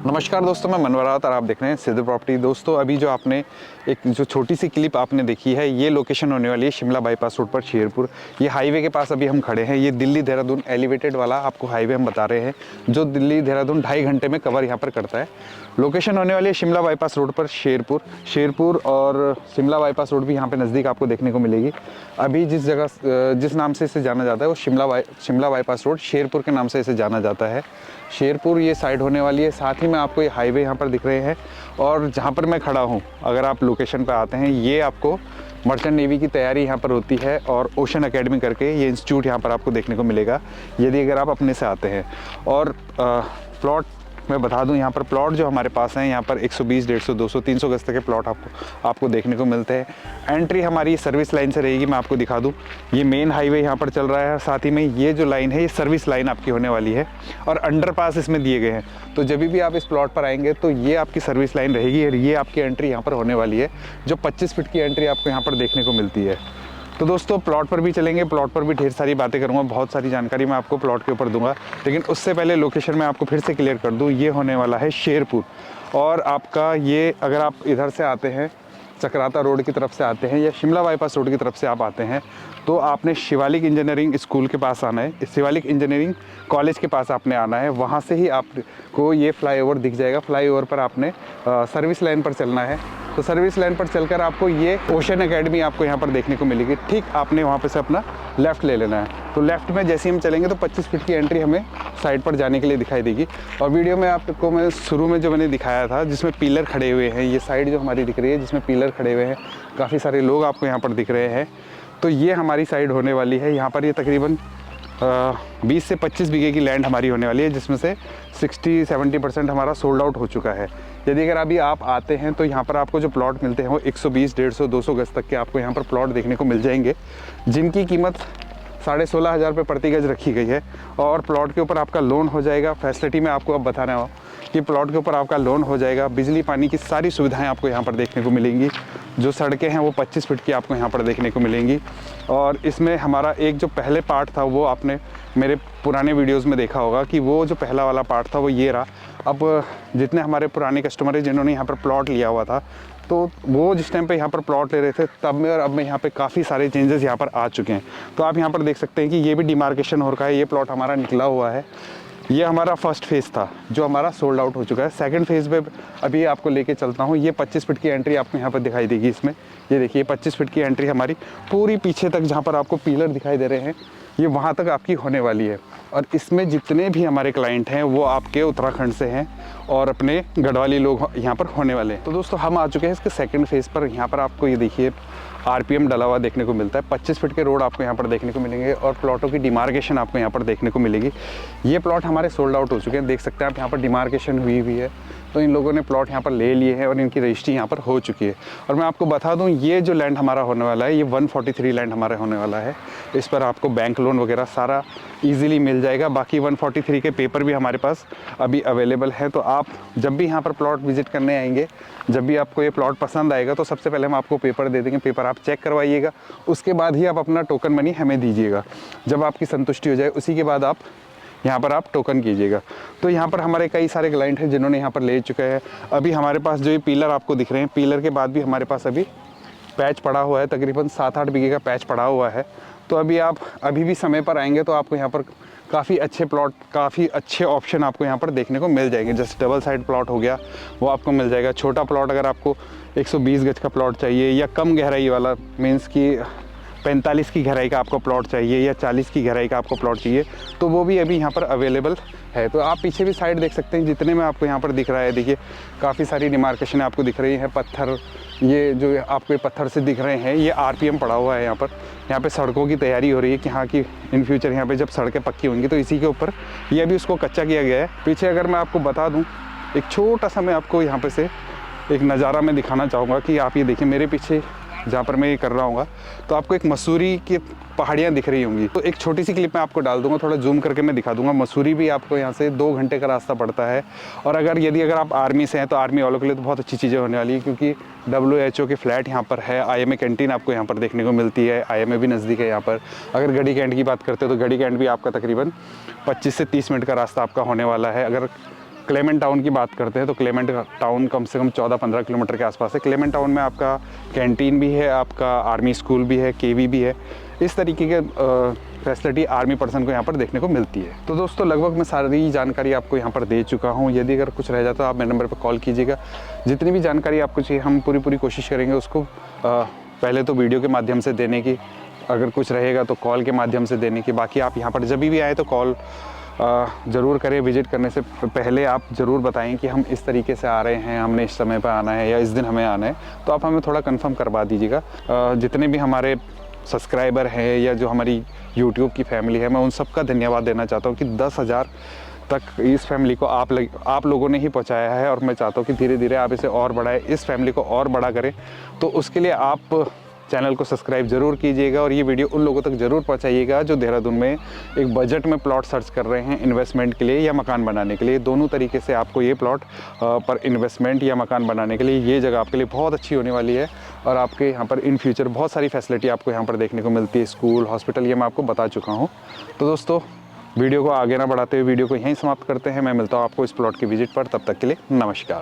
नमस्कार दोस्तों, मैं मनवरात और आप देख रहे हैं सिद्ध प्रॉपर्टी। दोस्तों, अभी जो आपने एक जो छोटी सी क्लिप आपने देखी है, ये लोकेशन होने वाली है शिमला बाईपास रोड पर शेरपुर। ये हाईवे के पास अभी हम खड़े हैं। ये दिल्ली देहरादून एलिवेटेड वाला आपको हाईवे हम बता रहे हैं, जो दिल्ली देहरादून 2.5 घंटे में कवर यहाँ पर करता है। लोकेशन होने वाली है शिमला बाईपास रोड पर शेरपुर और शिमला बाईपास रोड भी यहाँ पर नज़दीक आपको देखने को मिलेगी। अभी जिस नाम से इसे जाना जाता है वो शिमला बाईपास रोड शेरपुर के नाम से इसे जाना जाता है। शेरपुर ये साइड होने वाली है। साथ ही में आपको ये हाईवे यहाँ पर दिख रहे हैं और जहाँ पर मैं खड़ा हूँ, अगर आप लोकेशन पर आते हैं, ये आपको मर्चेंट नेवी की तैयारी यहाँ पर होती है और ओशन एकेडमी करके ये इंस्टीट्यूट यहाँ पर आपको देखने को मिलेगा, यदि अगर आप अपने से आते हैं। और प्लॉट मैं बता दूं, यहाँ पर प्लॉट जो हमारे पास हैं, यहाँ पर 120, 150, 200, 300 गज तक के प्लॉट आपको देखने को मिलते हैं। एंट्री हमारी सर्विस लाइन से रहेगी। मैं आपको दिखा दूं, ये मेन हाईवे यहाँ पर चल रहा है। साथ ही में ये जो लाइन है, ये सर्विस लाइन आपकी होने वाली है और अंडरपास इसमें दिए गए हैं। तो जब भी आप इस प्लॉट पर आएंगे तो ये आपकी सर्विस लाइन रहेगी और ये आपकी एंट्री यहाँ पर होने वाली है, जो 25 फीट की एंट्री आपको यहाँ पर देखने को मिलती है। तो दोस्तों, प्लॉट पर भी चलेंगे, प्लॉट पर भी ढेर सारी बातें करूंगा, बहुत सारी जानकारी मैं आपको प्लॉट के ऊपर दूंगा। लेकिन उससे पहले लोकेशन में आपको फिर से क्लियर कर दूं, ये होने वाला है शेरपुर। और आपका ये, अगर आप इधर से आते हैं, चक्राता रोड की तरफ से आते हैं या शिमला बाईपास रोड की तरफ से आप आते हैं, तो आपने शिवालिक इंजीनियरिंग स्कूल के पास आना है, शिवालिक इंजीनियरिंग कॉलेज के पास आपने आना है। वहाँ से ही आपको ये फ्लाईओवर दिख जाएगा। फ्लाईओवर पर आपने सर्विस लाइन पर चलना है। तो सर्विस लाइन पर चलकर आपको ये ओशन एकेडमी आपको यहाँ पर देखने को मिलेगी। ठीक आपने वहाँ पे से अपना लेफ़्ट ले लेना है। तो लेफ़्ट में जैसे ही हम चलेंगे तो 25 फीट की एंट्री हमें साइड पर जाने के लिए दिखाई देगी। और वीडियो में आपको मैं शुरू में जो मैंने दिखाया था, जिसमें पिलर खड़े हुए हैं, ये साइड जो हमारी दिख रही है जिसमें पिलर खड़े हुए हैं, काफ़ी सारे लोग आपको यहाँ पर दिख रहे हैं। तो ये हमारी साइड होने वाली है। यहाँ पर ये तकरीबन 20 से 25 बीघे की लैंड हमारी होने वाली है, जिसमें से 60-70% हमारा सोल्ड आउट हो चुका है। यदि अगर अभी आप आते हैं तो यहाँ पर आपको जो प्लॉट मिलते हैं वो 120, 150, 200 गज तक के आपको यहाँ पर प्लॉट देखने को मिल जाएंगे, जिनकी कीमत 16,500 रुपये प्रति गज रखी गई है। और प्लॉट के ऊपर आपका लोन हो जाएगा। फैसिलिटी में आपको अब बताना हो कि प्लॉट के ऊपर आपका लोन हो जाएगा। बिजली पानी की सारी सुविधाएं आपको यहाँ पर देखने को मिलेंगी। जो सड़कें हैं वो 25 फीट की आपको यहाँ पर देखने को मिलेंगी। और इसमें हमारा एक जो पहले पार्ट था, वो आपने मेरे पुराने वीडियोस में देखा होगा कि वो जो पहला वाला पार्ट था वो ये रहा। अब जितने हमारे पुराने कस्टमर हैं जिन्होंने यहाँ पर प्लॉट लिया हुआ था, तो वो जिस टाइम पे यहाँ पर प्लॉट ले रहे थे तब में और अब में यहाँ पे काफ़ी सारे चेंजेस यहाँ पर आ चुके हैं। तो आप यहाँ पर देख सकते हैं कि ये भी डिमार्केशन हो रखा है। ये प्लॉट हमारा निकला हुआ है। ये हमारा फर्स्ट फेज़ था जो हमारा सोल्ड आउट हो चुका है। सेकंड फेज़ में अभी आपको लेके चलता हूँ। ये 25 फीट की एंट्री आपको यहाँ पर दिखाई देगी। इसमें ये देखिए 25 फीट की एंट्री हमारी पूरी पीछे तक, जहाँ पर आपको पिलर दिखाई दे रहे हैं, ये वहाँ तक आपकी होने वाली है। और इसमें जितने भी हमारे क्लाइंट हैं वो आपके उत्तराखंड से हैं और अपने गढ़वाली लोग यहाँ पर होने वाले हैं। तो दोस्तों, हम आ चुके हैं इसके सेकंड फेज़ पर। यहाँ पर आपको ये देखिए आरपीएम डला हुआ देखने को मिलता है। 25 फीट के रोड आपको यहाँ पर देखने को मिलेंगे और प्लॉटों की डिमार्केशन आपको यहाँ पर देखने को मिलेगी। ये प्लॉट हमारे सोल्ड आउट हो चुके हैं, देख सकते हैं आप। यहाँ पर डिमार्केशन हुई है, तो इन लोगों ने प्लॉट यहाँ पर ले लिए हैं और इनकी रजिस्ट्री यहाँ पर हो चुकी है। और मैं आपको बता दूँ, ये जो लैंड हमारा होने वाला है, ये 143 लैंड हमारा होने वाला है। इस पर आपको बैंक लोन वगैरह सारा ईजिली मिल जाएगा। बाकी 143 के पेपर भी हमारे पास अभी अवेलेबल है। तो आप जब भी यहाँ पर प्लॉट विजिट करने आएंगे, जब भी आपको ये प्लॉट पसंद आएगा, तो सबसे पहले हम आपको पेपर दे देंगे। पेपर आप चेक करवाइएगा, उसके बाद ही आप अपना टोकन मनी हमें दीजिएगा। जब आपकी संतुष्टि हो जाए, उसी के बाद आप यहाँ पर आप टोकन कीजिएगा। तो यहाँ पर हमारे कई सारे क्लाइंट हैं जिन्होंने यहाँ पर ले चुके हैं। अभी हमारे पास जो ये पिलर आपको दिख रहे हैं, पिलर के बाद भी हमारे पास अभी पैच पड़ा हुआ है। तकरीबन 7-8 बीघे का पैच पड़ा हुआ है। तो अभी भी समय पर आएंगे तो आपको यहाँ पर काफ़ी अच्छे प्लॉट, काफ़ी अच्छे ऑप्शन आपको यहाँ पर देखने को मिल जाएंगे। जैसे डबल साइड प्लॉट हो गया, वो आपको मिल जाएगा। छोटा प्लॉट अगर आपको 120 गज का प्लॉट चाहिए या कम गहराई वाला, मीन्स कि 45 की गहराई का आपको प्लॉट चाहिए या 40 की गहराई का आपको प्लॉट चाहिए, तो वो भी अभी यहाँ पर अवेलेबल है। तो आप पीछे भी साइड देख सकते हैं, जितने में आपको यहाँ पर दिख रहा है, देखिए काफ़ी सारी डिमार्केशन आपको दिख रही है। पत्थर, ये जो आपको पत्थर से दिख रहे हैं, ये आरपीएम पड़ा हुआ है। यहाँ पे सड़कों की तैयारी हो रही है कि हाँ कि इन फ्यूचर यहाँ पे जब सड़कें पक्की होंगी तो इसी के ऊपर ये अभी उसको कच्चा किया गया है। पीछे अगर मैं आपको बता दूँ, एक छोटा सा मैं आपको यहाँ पे से एक नज़ारा मैं दिखाना चाहूँगा कि आप ये देखिए, मेरे पीछे जहाँ पर मैं ये कर रहा हूँ, तो आपको एक मसूरी की पहाड़ियाँ दिख रही होंगी। तो एक छोटी सी क्लिप मैं आपको डाल दूंगा, थोड़ा जूम करके मैं दिखा दूंगा। मसूरी भी आपको यहाँ से 2 घंटे का रास्ता पड़ता है। और अगर आप आर्मी से हैं तो आर्मी वालों के लिए तो बहुत अच्छी चीज़ें होने वाली है, क्योंकि WHO के फ्लैट यहाँ पर है। IMA कैंटीन आपको यहाँ पर देखने को मिलती है। IMA भी नज़दीक है यहाँ पर। अगर गढ़ी कैंट की बात करते हो तो गढ़ी कैंट भी आपका तकरीबन 25 से 30 मिनट का रास्ता आपका होने वाला है। अगर क्लेमेंट टाउन की बात करते हैं तो क्लेमेंट टाउन कम से कम 14-15 किलोमीटर के आसपास है। क्लेमेंट टाउन में आपका कैंटीन भी है, आपका आर्मी स्कूल भी है, KV भी है। इस तरीके के फैसिलिटी आर्मी पर्सन को यहाँ पर देखने को मिलती है। तो दोस्तों लगभग मैं सारी जानकारी आपको यहाँ पर दे चुका हूँ। यदि अगर कुछ रह जाता है आप मेरे नंबर पर कॉल कीजिएगा। जितनी भी जानकारी आपको चाहिए हम पूरी कोशिश करेंगे उसको पहले तो वीडियो के माध्यम से देने की, अगर कुछ रहेगा तो कॉल के माध्यम से देने की। बाकी आप यहाँ पर जब भी आए तो कॉल ज़रूर करें। विज़िट करने से पहले आप ज़रूर बताएं कि हम इस तरीके से आ रहे हैं, हमने इस समय पर आना है या इस दिन हमें आना है, तो आप हमें थोड़ा कंफर्म करवा दीजिएगा। जितने भी हमारे सब्सक्राइबर हैं या जो हमारी यूट्यूब की फैमिली है, मैं उन सब का धन्यवाद देना चाहता हूँ कि 10,000 तक इस फैमिली को आप लोगों ने ही पहुँचाया है। और मैं चाहता हूँ कि धीरे धीरे आप इसे और बढ़ाएं, इस फैमिली को और बड़ा करें। तो उसके लिए आप चैनल को सब्सक्राइब ज़रूर कीजिएगा और ये वीडियो उन लोगों तक ज़रूर पहुंचाइएगा जो देहरादून में एक बजट में प्लॉट सर्च कर रहे हैं इन्वेस्टमेंट के लिए या मकान बनाने के लिए। दोनों तरीके से आपको ये प्लॉट पर इन्वेस्टमेंट या मकान बनाने के लिए ये जगह आपके लिए बहुत अच्छी होने वाली है। और आपके यहाँ पर इन फ्यूचर बहुत सारी फैसिलिटी आपको यहाँ पर देखने को मिलती है, स्कूल, हॉस्पिटल, ये मैं आपको बता चुका हूँ। तो दोस्तों वीडियो को आगे ना बढ़ाते हुए वीडियो को यहीं समाप्त करते हैं। मैं मिलता हूँ आपको इस प्लॉट की विजिट पर, तब तक के लिए नमस्कार।